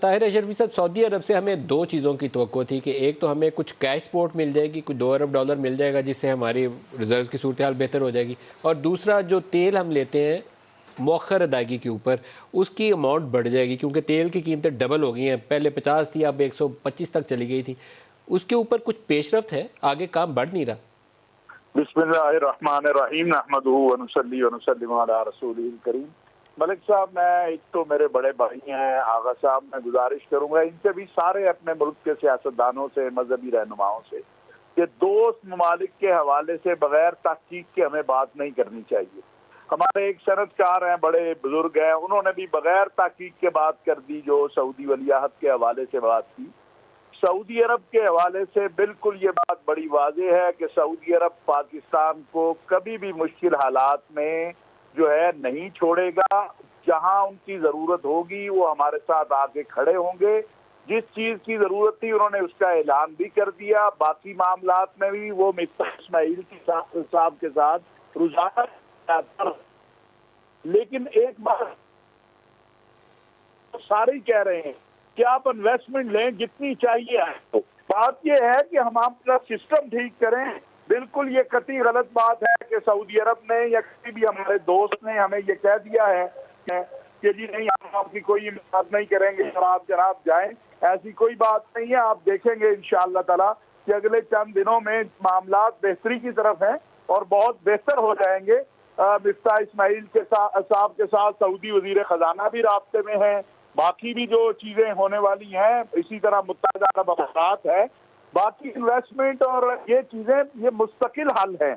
طاہر اشرفی صاحب، سعودی عرب سے ہمیں دو چیزوں کی توقع تھی کہ ایک تو ہمیں کچھ کیش سپورٹ مل جائے گی، کچھ $2 ارب مل جائے گا جس سے ہماری ریزروز کی صورتحال بہتر ہو جائے گی، اور دوسرا جو تیل ہم لیتے ہیں مؤخر ادائیگی کے اوپر اس کی اماؤنٹ بڑھ جائے گی، کیونکہ تیل کی قیمتیں ڈبل ہو گئی ہیں، پہلے 50 تھی اب 125 تک چلی گئی تھی. اس کے اوپر کچھ پیش رفت ہے؟ آگے کام بڑھ نہیں رہا؟ بسم اللہ الرحمن الرحیم نحمدہ ونصلی ونسلم علی رسولہ الکریم. ملک صاحب، میں ایک تو میرے بڑے بھائی ہیں آغا صاحب، میں گزارش کروں گا ان سے بھی، سارے اپنے ملک کے سیاستدانوں سے، مذہبی رہنماؤں سے، کہ دوست ممالک کے حوالے سے بغیر تحقیق کے ہمیں بات نہیں کرنی چاہیے. ہمارے ایک صنعت کار ہیں، بڑے بزرگ ہیں، انہوں نے بھی بغیر تحقیق کے بات کر دی جو سعودی ولیعہد کے حوالے سے بات کی. سعودی عرب کے حوالے سے بالکل یہ بات بڑی واضح ہے کہ سعودی عرب پاکستان کو کبھی بھی مشکل حالات میں جو ہے نہیں چھوڑے گا. جہاں ان کی ضرورت ہوگی وہ ہمارے ساتھ آگے کھڑے ہوں گے. جس چیز کی ضرورت تھی انہوں نے اس کا اعلان بھی کر دیا. باقی معاملات میں بھی وہ مفتاح اسماعیل صاحب کے ساتھ روزانہ، لیکن ایک بات سارے ہی کہہ رہے ہیں کہ آپ انویسٹمنٹ لیں جتنی چاہیے آپ کو. بات یہ ہے کہ ہم اپنا سسٹم ٹھیک کریں. بالکل یہ قطعی غلط بات ہے کہ سعودی عرب نے یا کسی بھی ہمارے دوست نے ہمیں یہ کہہ دیا ہے کہ جی نہیں، ہم آپ کی کوئی امداد نہیں کریں گے اور آپ جناب جائیں. ایسی کوئی بات نہیں ہے. آپ دیکھیں گے انشاءاللہ تعالی کہ اگلے چند دنوں میں معاملات بہتری کی طرف ہیں اور بہت بہتر ہو جائیں گے. مفتاح اسماعیل کے صاحب کے ساتھ سعودی وزیر خزانہ بھی رابطے میں ہیں. باقی بھی جو چیزیں ہونے والی ہیں، اسی طرح متحدہ عرب امارات ہے. باقی انویسٹمنٹ اور یہ چیزیں یہ مستقل حل ہیں.